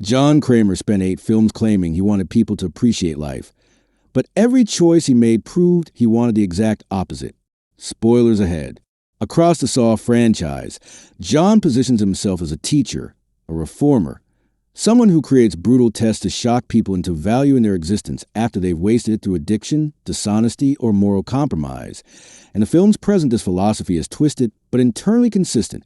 John Kramer spent 8 films claiming he wanted people to appreciate life, but every choice he made proved he wanted the exact opposite. Spoilers ahead. Across the Saw franchise, John positions himself as a teacher, a reformer, someone who creates brutal tests to shock people into valuing their existence after they've wasted it through addiction, dishonesty, or moral compromise. And the films present this philosophy as twisted but internally consistent,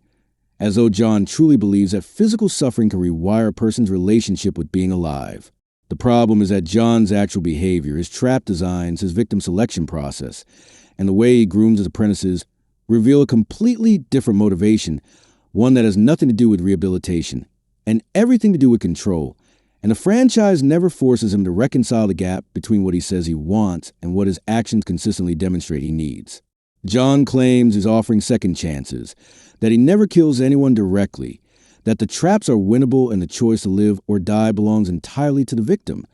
as though John truly believes that physical suffering can rewire a person's relationship with being alive. The problem is that John's actual behavior, his trap designs, his victim selection process, and the way he grooms his apprentices reveal a completely different motivation, one that has nothing to do with rehabilitation and everything to do with control. And the franchise never forces him to reconcile the gap between what he says he wants and what his actions consistently demonstrate he needs. John claims he's offering second chances, that he never kills anyone directly, that the traps are winnable and the choice to live or die belongs entirely to the victim,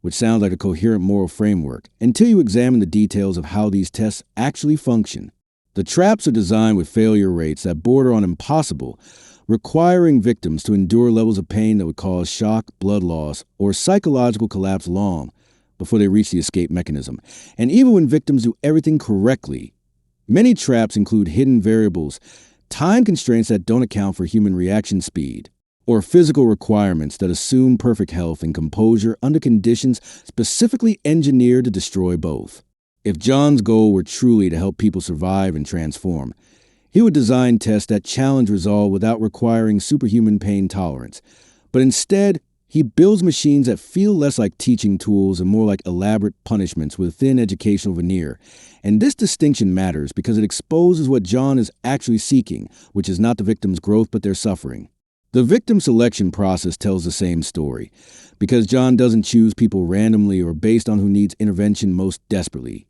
which sounds like a coherent moral framework until you examine the details of how these tests actually function. The traps are designed with failure rates that border on impossible, requiring victims to endure levels of pain that would cause shock, blood loss, or psychological collapse long before they reach the escape mechanism. And even when victims do everything correctly, many traps include hidden variables, time constraints that don't account for human reaction speed, or physical requirements that assume perfect health and composure under conditions specifically engineered to destroy both. If John's goal were truly to help people survive and transform, he would design tests that challenge resolve without requiring superhuman pain tolerance. But instead, he builds machines that feel less like teaching tools and more like elaborate punishments with thin educational veneer. And this distinction matters because it exposes what John is actually seeking, which is not the victim's growth but their suffering. The victim selection process tells the same story, because John doesn't choose people randomly or based on who needs intervention most desperately.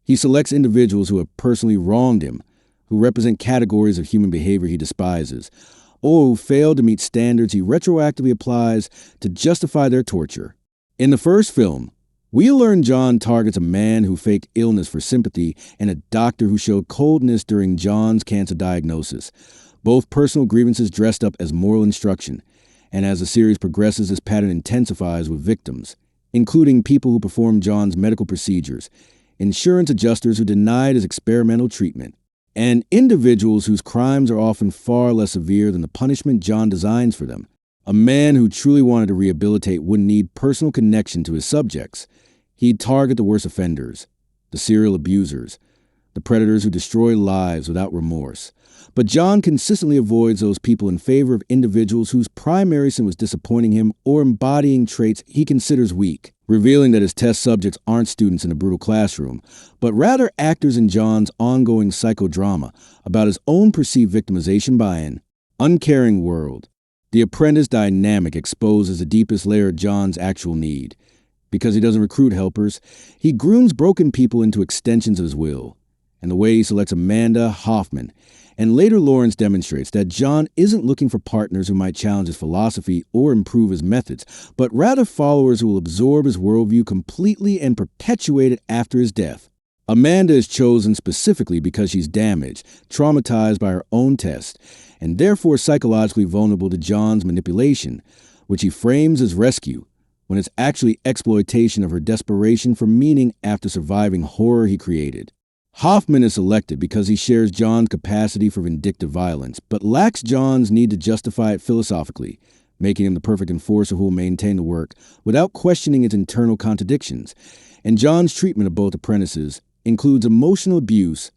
He selects individuals who have personally wronged him, who represent categories of human behavior he despises, or who fail to meet standards he retroactively applies to justify their torture. In the first film, we learn John targets a man who faked illness for sympathy and a doctor who showed coldness during John's cancer diagnosis, both personal grievances dressed up as moral instruction. And as the series progresses, this pattern intensifies with victims, including people who performed John's medical procedures, insurance adjusters who denied his experimental treatment, and individuals whose crimes are often far less severe than the punishment John designs for them. A man who truly wanted to rehabilitate wouldn't need personal connection to his subjects. He'd target the worst offenders, the serial abusers, the predators who destroy lives without remorse. But John consistently avoids those people in favor of individuals whose primary sin was disappointing him or embodying traits he considers weak, revealing that his test subjects aren't students in a brutal classroom, but rather actors in John's ongoing psychodrama about his own perceived victimization by an uncaring world. The apprentice dynamic exposes the deepest layer of John's actual need. Because he doesn't recruit helpers, he grooms broken people into extensions of his will. And the way he selects Amanda, Hoffman, and later Lawrence demonstrates that John isn't looking for partners who might challenge his philosophy or improve his methods, but rather followers who will absorb his worldview completely and perpetuate it after his death. Amanda is chosen specifically because she's damaged, traumatized by her own test, and therefore psychologically vulnerable to John's manipulation, which he frames as rescue, when it's actually exploitation of her desperation for meaning after surviving horror he created. Hoffman is selected because he shares John's capacity for vindictive violence, but lacks John's need to justify it philosophically, making him the perfect enforcer who will maintain the work without questioning its internal contradictions. And John's treatment of both apprentices includes emotional abuse,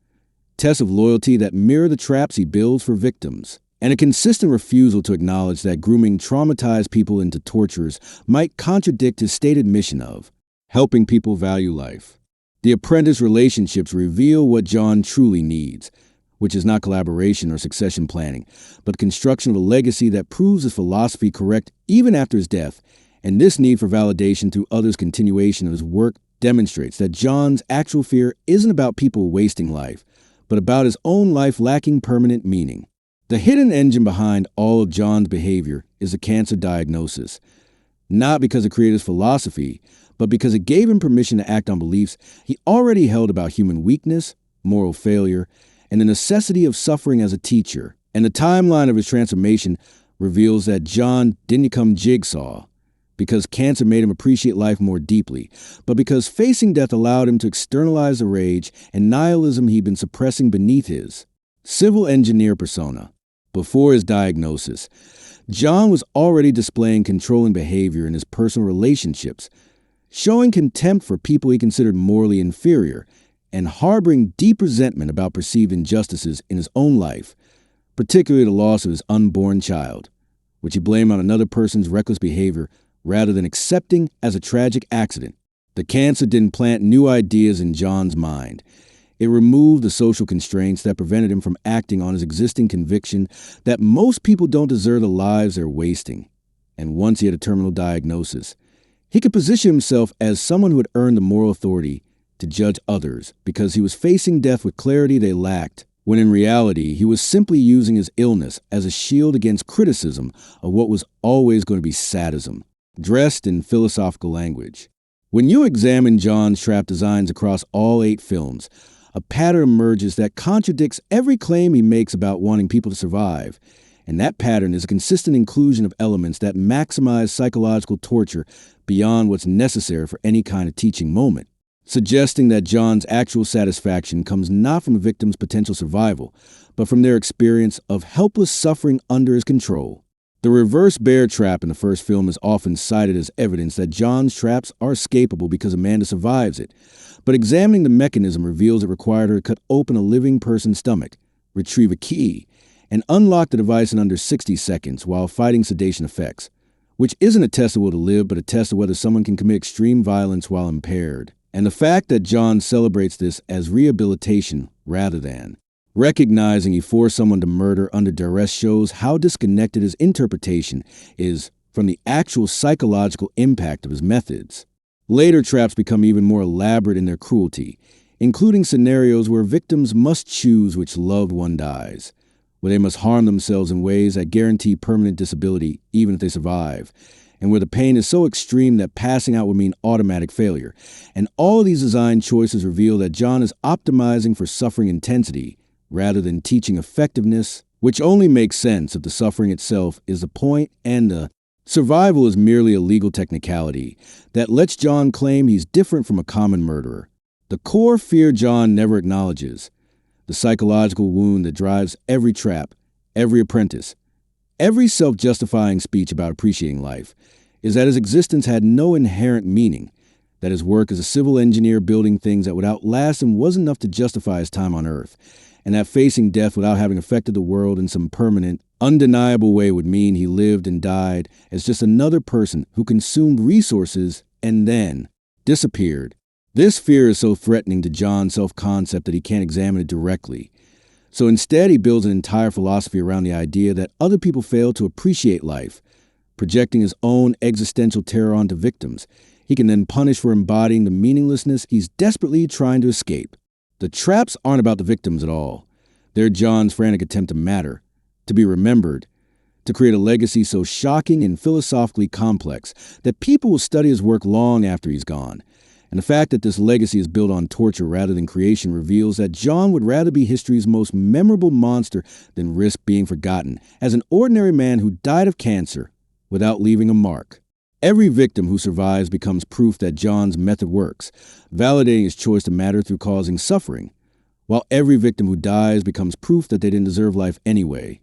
tests of loyalty that mirror the traps he builds for victims, and a consistent refusal to acknowledge that grooming traumatized people into torturers might contradict his stated mission of helping people value life. The apprentice relationships reveal what John truly needs, which is not collaboration or succession planning, but construction of a legacy that proves his philosophy correct even after his death. And this need for validation through others' continuation of his work demonstrates that John's actual fear isn't about people wasting life, but about his own life lacking permanent meaning. The hidden engine behind all of John's behavior is the cancer diagnosis, not because it created his philosophy, but because it gave him permission to act on beliefs he already held about human weakness, moral failure, and the necessity of suffering as a teacher. And the timeline of his transformation reveals that John didn't become Jigsaw. because cancer made him appreciate life more deeply, but because facing death allowed him to externalize the rage and nihilism he'd been suppressing beneath his civil engineer persona. Before his diagnosis, John was already displaying controlling behavior in his personal relationships, showing contempt for people he considered morally inferior, and harboring deep resentment about perceived injustices in his own life, particularly the loss of his unborn child, which he blamed on another person's reckless behavior rather than accepting as a tragic accident. The cancer didn't plant new ideas in John's mind. It removed the social constraints that prevented him from acting on his existing conviction that most people don't deserve the lives they're wasting. And once he had a terminal diagnosis, he could position himself as someone who had earned the moral authority to judge others because he was facing death with clarity they lacked, when in reality he was simply using his illness as a shield against criticism of what was always going to be sadism, dressed in philosophical language. When you examine John's trap designs across all 8 films, a pattern emerges that contradicts every claim he makes about wanting people to survive, and that pattern is a consistent inclusion of elements that maximize psychological torture beyond what's necessary for any kind of teaching moment, suggesting that John's actual satisfaction comes not from a victim's potential survival, but from their experience of helpless suffering under his control. The reverse bear trap in the first film is often cited as evidence that John's traps are escapable because Amanda survives it, but examining the mechanism reveals it required her to cut open a living person's stomach, retrieve a key, and unlock the device in under 60 seconds while fighting sedation effects, which isn't a test of will to live, but a test of whether someone can commit extreme violence while impaired. And the fact that John celebrates this as rehabilitation rather than recognizing he forced someone to murder under duress shows how disconnected his interpretation is from the actual psychological impact of his methods. Later traps become even more elaborate in their cruelty, including scenarios where victims must choose which loved one dies, where they must harm themselves in ways that guarantee permanent disability even if they survive, and where the pain is so extreme that passing out would mean automatic failure. And all of these design choices reveal that John is optimizing for suffering intensity rather than teaching effectiveness, which only makes sense if the suffering itself is the point and the survival is merely a legal technicality that lets John claim he's different from a common murderer. The core fear John never acknowledges, the psychological wound that drives every trap, every apprentice, every self-justifying speech about appreciating life, is that his existence had no inherent meaning, that his work as a civil engineer building things that would outlast him wasn't enough to justify his time on Earth, and that facing death without having affected the world in some permanent, undeniable way would mean he lived and died as just another person who consumed resources and then disappeared. This fear is so threatening to John's self-concept that he can't examine it directly. So instead, he builds an entire philosophy around the idea that other people fail to appreciate life, projecting his own existential terror onto victims. He can then punish for embodying the meaninglessness he's desperately trying to escape. The traps aren't about the victims at all. They're John's frantic attempt to matter, to be remembered, to create a legacy so shocking and philosophically complex that people will study his work long after he's gone. And the fact that this legacy is built on torture rather than creation reveals that John would rather be history's most memorable monster than risk being forgotten as an ordinary man who died of cancer without leaving a mark. Every victim who survives becomes proof that John's method works, validating his choice to matter through causing suffering, while every victim who dies becomes proof that they didn't deserve life anyway,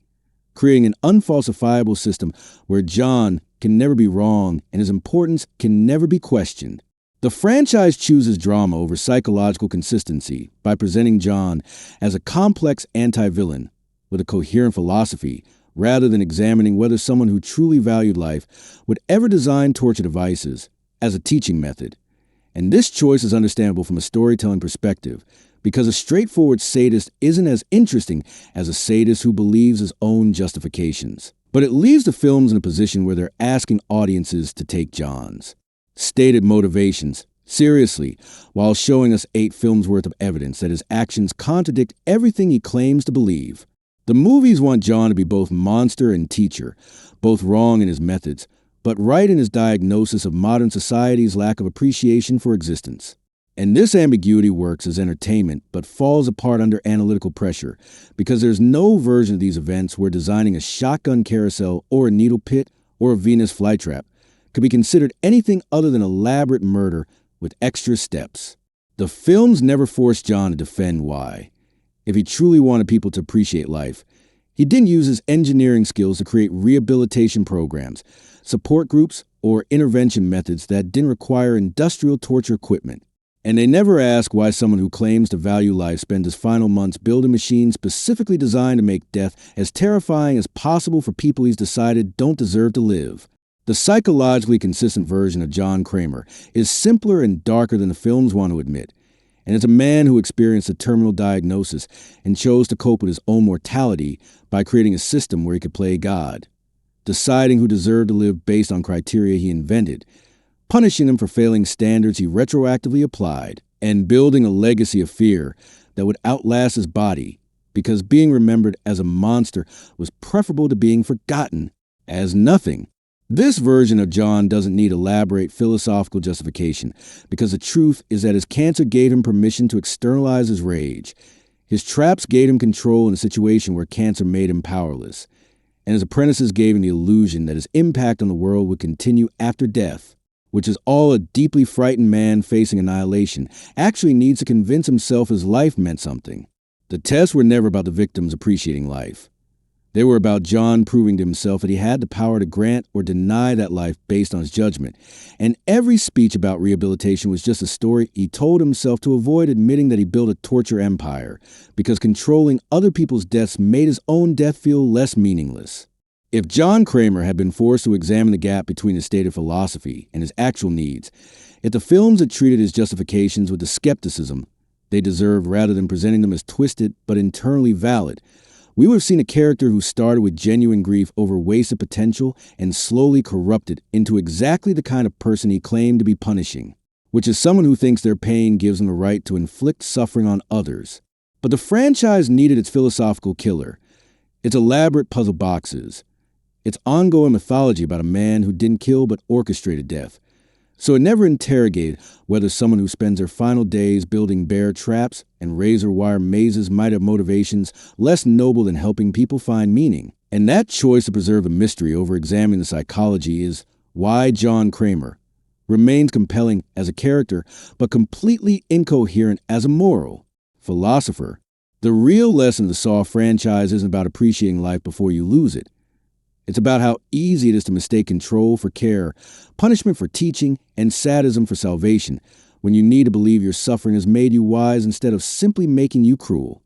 creating an unfalsifiable system where John can never be wrong and his importance can never be questioned. The franchise chooses drama over psychological consistency by presenting John as a complex anti-villain with a coherent philosophy, rather than examining whether someone who truly valued life would ever design torture devices as a teaching method. And this choice is understandable from a storytelling perspective, because a straightforward sadist isn't as interesting as a sadist who believes his own justifications. But it leaves the films in a position where they're asking audiences to take John's stated motivations seriously, while showing us 8 films worth of evidence that his actions contradict everything he claims to believe. The movies want John to be both monster and teacher, both wrong in his methods, but right in his diagnosis of modern society's lack of appreciation for existence. And this ambiguity works as entertainment, but falls apart under analytical pressure, because there's no version of these events where designing a shotgun carousel or a needle pit or a Venus flytrap could be considered anything other than elaborate murder with extra steps. The films never forced John to defend why. If he truly wanted people to appreciate life, he didn't use his engineering skills to create rehabilitation programs, support groups, or intervention methods that didn't require industrial torture equipment. And they never ask why someone who claims to value life spends his final months building machines specifically designed to make death as terrifying as possible for people he's decided don't deserve to live. The psychologically consistent version of John Kramer is simpler and darker than the films want to admit. And it's a man who experienced a terminal diagnosis and chose to cope with his own mortality by creating a system where he could play God, deciding who deserved to live based on criteria he invented, punishing them for failing standards he retroactively applied, and building a legacy of fear that would outlast his body, because being remembered as a monster was preferable to being forgotten as nothing. This version of John doesn't need elaborate philosophical justification, because the truth is that his cancer gave him permission to externalize his rage. His traps gave him control in a situation where cancer made him powerless, and his apprentices gave him the illusion that his impact on the world would continue after death, which is all a deeply frightened man facing annihilation actually needs to convince himself his life meant something. The tests were never about the victims appreciating life. They were about John proving to himself that he had the power to grant or deny that life based on his judgment. And every speech about rehabilitation was just a story he told himself to avoid admitting that he built a torture empire, because controlling other people's deaths made his own death feel less meaningless. If John Kramer had been forced to examine the gap between his stated philosophy and his actual needs, if the films had treated his justifications with the skepticism they deserved rather than presenting them as twisted but internally valid, we would have seen a character who started with genuine grief over wasted potential and slowly corrupted into exactly the kind of person he claimed to be punishing, which is someone who thinks their pain gives them the right to inflict suffering on others. But the franchise needed its philosophical killer, its elaborate puzzle boxes, its ongoing mythology about a man who didn't kill but orchestrated death. So it never interrogated whether someone who spends their final days building bear traps and razor wire mazes might have motivations less noble than helping people find meaning. And that choice to preserve the mystery over examining the psychology is why John Kramer remains compelling as a character, but completely incoherent as a moral philosopher. The real lesson of the Saw franchise isn't about appreciating life before you lose it. It's about how easy it is to mistake control for care, punishment for teaching, and sadism for salvation, when you need to believe your suffering has made you wise instead of simply making you cruel.